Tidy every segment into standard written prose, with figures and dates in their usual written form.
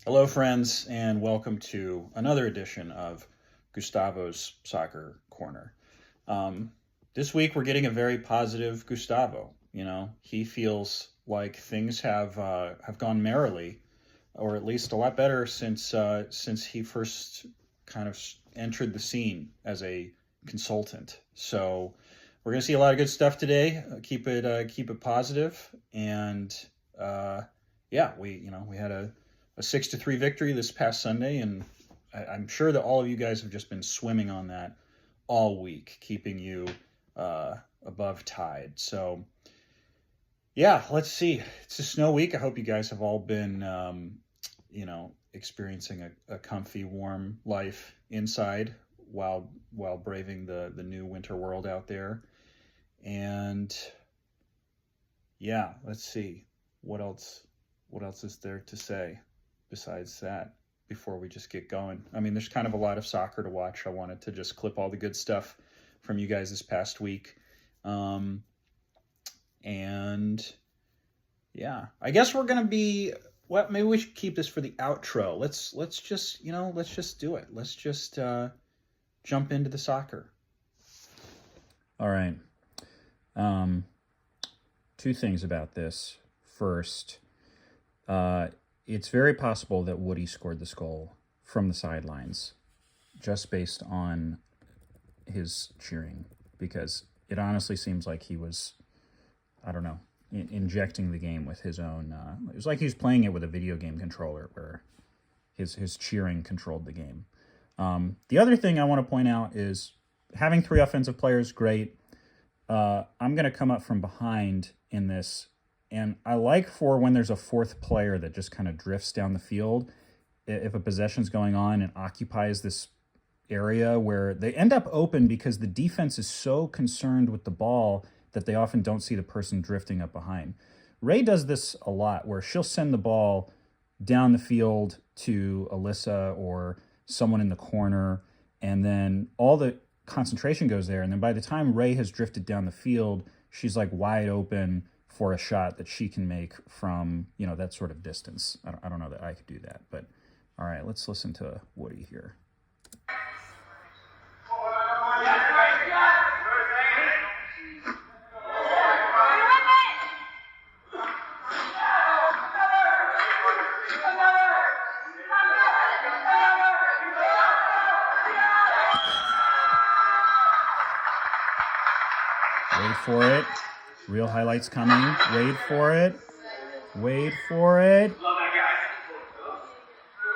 Hello, friends, and welcome to another edition of Gustavo's Soccer Corner. Um, this week, we're getting a very positive Gustavo. He feels like things have gone merrily, or at least a lot better since he first kind of entered the scene as a consultant. So we're going to see a lot of good stuff today. Keep it positive, and yeah, we had a 6-3 victory this past Sunday, and I'm sure that all of you guys have just been swimming on that all week, keeping you above tide. So yeah, let's see. It's a snow week. I hope you guys have all been experiencing a comfy, warm life inside while braving the new winter world out there. And yeah, let's see what else is there to say besides that before we just get going. I mean, there's kind of a lot of soccer to watch. I wanted to just clip all the good stuff from you guys this past week. And yeah, I guess we're going to be, well, maybe we should keep this for the outro. Let's just do it. Let's just jump into the soccer. All right. Two things about this. First, it's very possible that Woody scored this goal from the sidelines just based on his cheering, because it honestly seems like he was, I don't know, injecting the game with his own, it was like he was playing it with a video game controller where his cheering controlled the game. The other thing I want to point out is having three offensive players, great. I'm going to come up from behind in this, and I like for when there's a fourth player that just kind of drifts down the field, if a possession's going on and occupies this area where they end up open because the defense is so concerned with the ball that they often don't see the person drifting up behind. Ray does this a lot where she'll send the ball down the field to Alyssa or someone in the corner, and then all the concentration goes there, and then by the time Ray has drifted down the field, she's like wide open for a shot that she can make from, that sort of distance. I don't know that I could do that, but all right, let's listen to Woody here. Wait for it. Real highlights coming. Wait for it. Wait for it.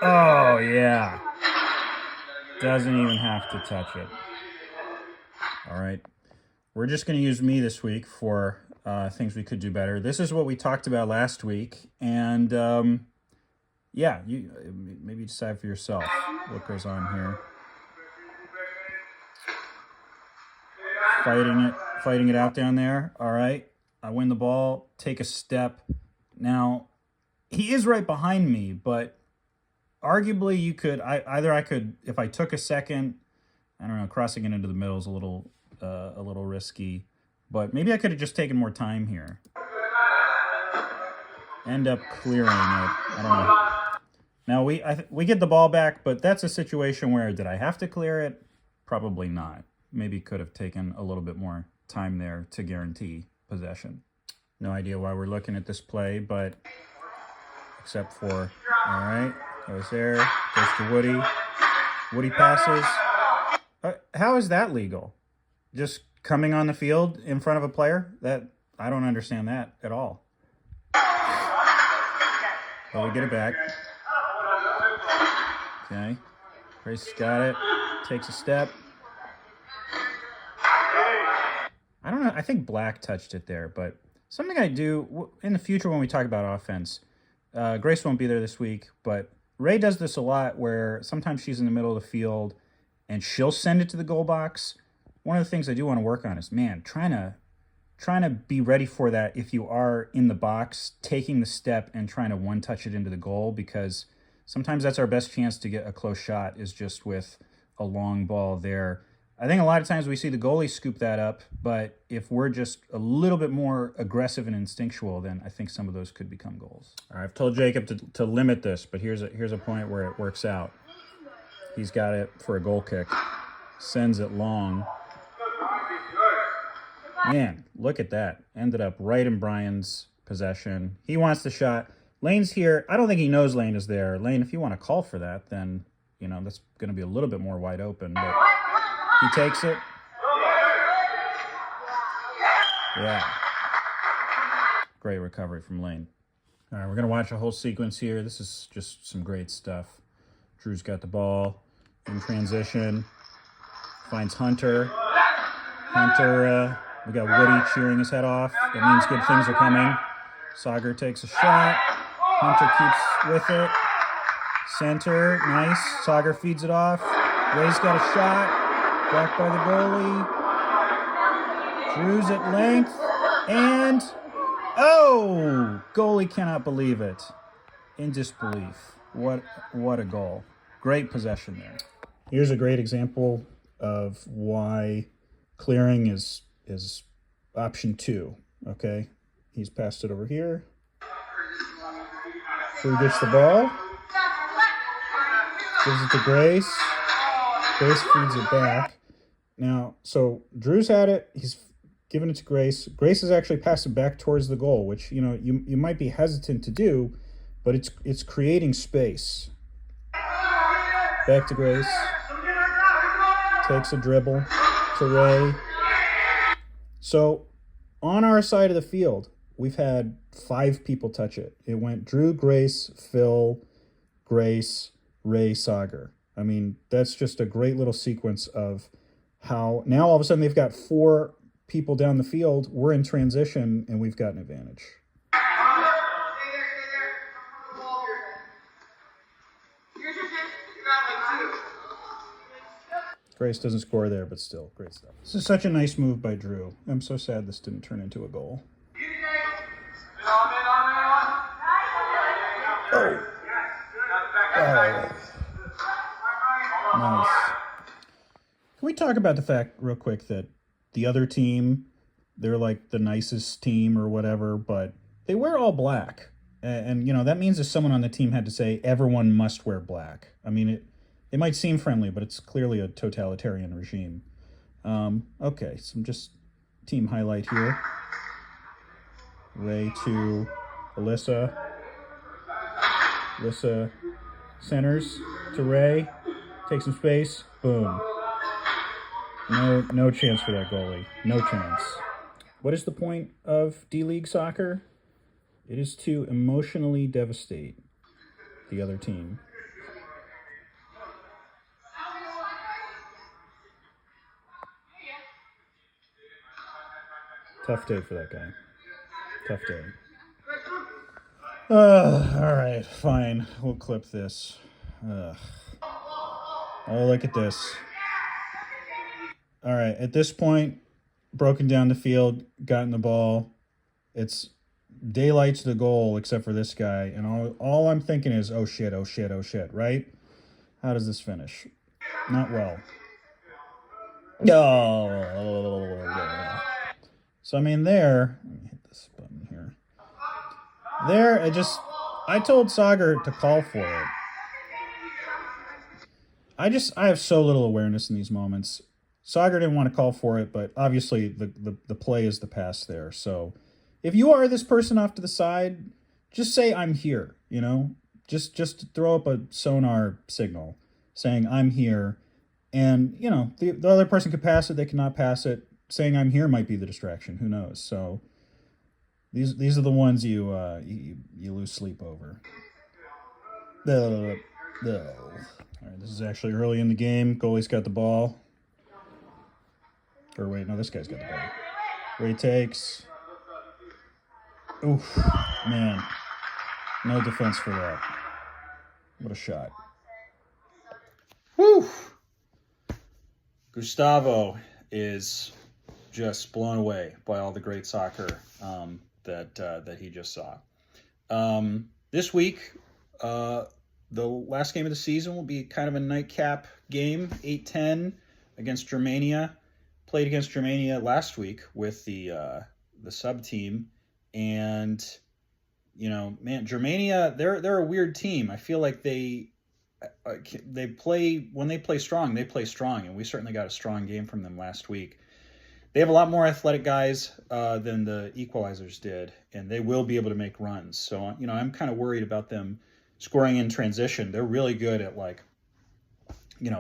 Oh, yeah. Doesn't even have to touch it. All right. We're just going to use me this week for things we could do better. This is what we talked about last week. And, yeah, you maybe decide for yourself what goes on here. Fighting it out down there. All right. I win the ball, take a step. Now, he is right behind me, but arguably you could, I could, if I took a second, I don't know, crossing it into the middle is a little risky, but maybe I could have just taken more time here. End up clearing it. I don't know. Now, we get the ball back, but that's a situation where, did I have to clear it? Probably not. Maybe could have taken a little bit more time there to guarantee possession. No idea why we're looking at this play, but except for, all right, goes there, goes to Woody. Woody passes. How is that legal? Just coming on the field in front of a player? I don't understand that at all. But we get it back. Okay. Grace got it. Takes a step. I don't know. I think Black touched it there, but something I do in the future when we talk about offense, Grace won't be there this week, but Ray does this a lot where sometimes she's in the middle of the field and she'll send it to the goal box. One of the things I do want to work on is, trying to be ready for that if you are in the box, taking the step and trying to one-touch it into the goal, because sometimes that's our best chance to get a close shot is just with a long ball there. I think a lot of times we see the goalie scoop that up, but if we're just a little bit more aggressive and instinctual, then I think some of those could become goals. All right, I've told Jacob to limit this, but here's a point where it works out. He's got it for a goal kick. Sends it long. Man, look at that. Ended up right in Brian's possession. He wants the shot. Lane's here. I don't think he knows Lane is there. Lane, if you want to call for that, then, you know, that's going to be a little bit more wide open. But he takes it. Yeah. Great recovery from Lane. All right, we're going to watch a whole sequence here. This is just some great stuff. Drew's got the ball in transition. Finds Hunter. Hunter, we got Woody cheering his head off. That means good things are coming. Sagar takes a shot. Hunter keeps with it. Center, nice. Sagar feeds it off. Ray's got a shot. Blocked by the goalie. Drew's at length. And, oh! Goalie cannot believe it. In disbelief. What a goal. Great possession there. Here's a great example of why clearing is option 2, okay? He's passed it over here. Drew gets the ball. Gives it to Grace. Grace feeds it back. Now, so Drew's had it. He's given it to Grace. Grace has actually passed it back towards the goal, which, you know, you might be hesitant to do, but it's creating space. Back to Grace. Takes a dribble to Ray. So on our side of the field, we've had 5 people touch it. It went Drew, Grace, Phil, Grace, Ray, Sagar. I mean, that's just a great little sequence of how now all of a sudden they've got 4 people down the field. We're in transition and we've got an advantage. Grace doesn't score there, but still, great stuff. This is such a nice move by Drew. I'm so sad this didn't turn into a goal. Oh. Oh. Nice. Can we talk about the fact real quick that the other team, they're like the nicest team or whatever, but they wear all black. And you know, that means if someone on the team had to say everyone must wear black. I mean, it might seem friendly, but it's clearly a totalitarian regime. Okay, some just team highlight here. Ray to Alyssa. Alyssa centers to Ray. Takes some space. Boom. No chance for that goalie. No chance. What is the point of D-League soccer? It is to emotionally devastate the other team. Tough day for that guy. Tough day. All right, fine. We'll clip this. Oh, look at this. All right, at this point, broken down the field, gotten the ball. It's daylight to the goal except for this guy. And all I'm thinking is, oh, shit, oh, shit, oh, shit, right? How does this finish? Not well. Oh. So, I mean, there, let me hit this button here. There, I told Sagar to call for it. I have so little awareness in these moments. Sagar didn't want to call for it, but obviously the play is the pass there. So if you are this person off to the side, just say, I'm here, you know? Just throw up a sonar signal saying, I'm here. And, you know, the other person could pass it, they cannot pass it. Saying I'm here might be the distraction. Who knows? So these are the ones you lose sleep over. All right, this is actually early in the game. Goalie's got the ball. Or wait, no, this guy's got the ball. Ray takes. Oof, man. No defense for that. What a shot. Whew. Gustavo is just blown away by all the great soccer that he just saw. This week, the last game of the season will be kind of a nightcap game, 8-10 against Germania. Played against Germania last week with the sub team, and man, Germania, they're a weird team. I feel like they play when they play strong, and we certainly got a strong game from them last week. They have a lot more athletic guys than the Equalizers did, and they will be able to make runs. So I'm kind of worried about them scoring in transition. They're really good at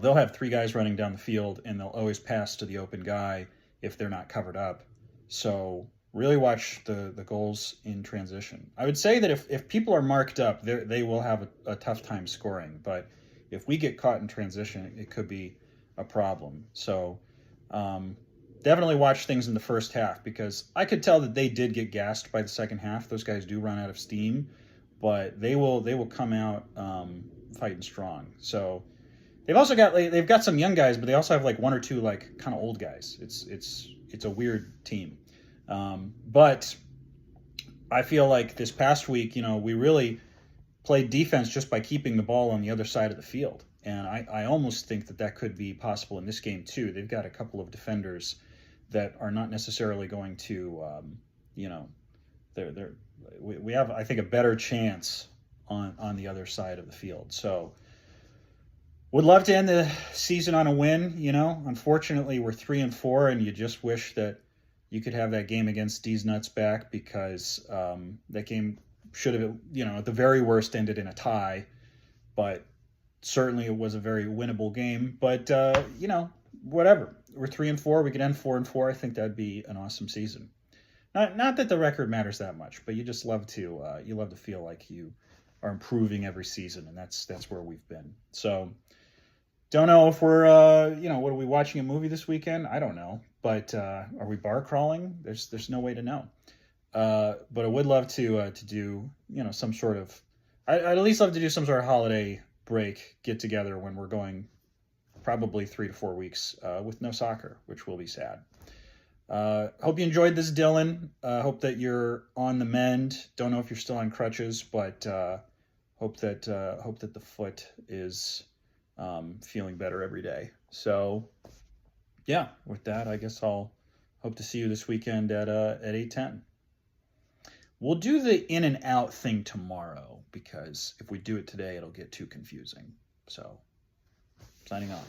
they'll have three guys running down the field, and they'll always pass to the open guy if they're not covered up. So really watch the goals in transition. I would say that if people are marked up, they will have a tough time scoring. But if we get caught in transition, it could be a problem. So definitely watch things in the first half, because I could tell that they did get gassed by the second half. Those guys do run out of steam, but they will come out fighting strong. So they've got some young guys, but they also have one or two kind of old guys. It's a weird team. But I feel like this past week, we really played defense just by keeping the ball on the other side of the field. And I almost think that could be possible in this game too. They've got a couple of defenders that are not necessarily going to, we have, I think, a better chance on the other side of the field. So would love to end the season on a win. Unfortunately we're 3-4, and you just wish that you could have that game against D's Nuts back, because that game should have, at the very worst ended in a tie, but certainly it was a very winnable game. But, whatever. We're 3-4. We could end 4-4. I think that'd be an awesome season. Not that the record matters that much, but you just love to feel like you are improving every season, and that's where we've been. So don't know if we're, what are we watching a movie this weekend? I don't know. But are we bar crawling? There's no way to know. But I would love to do, some sort of, I'd at least love to do some sort of holiday break get together when we're going probably 3 to 4 weeks with no soccer, which will be sad. Hope you enjoyed this, Dylan. Hope that you're on the mend. Don't know if you're still on crutches, but hope that the foot is feeling better every day. So yeah, with that, I guess I'll hope to see you this weekend at 8:10. We'll do the in and out thing tomorrow, because if we do it today, it'll get too confusing. So signing off.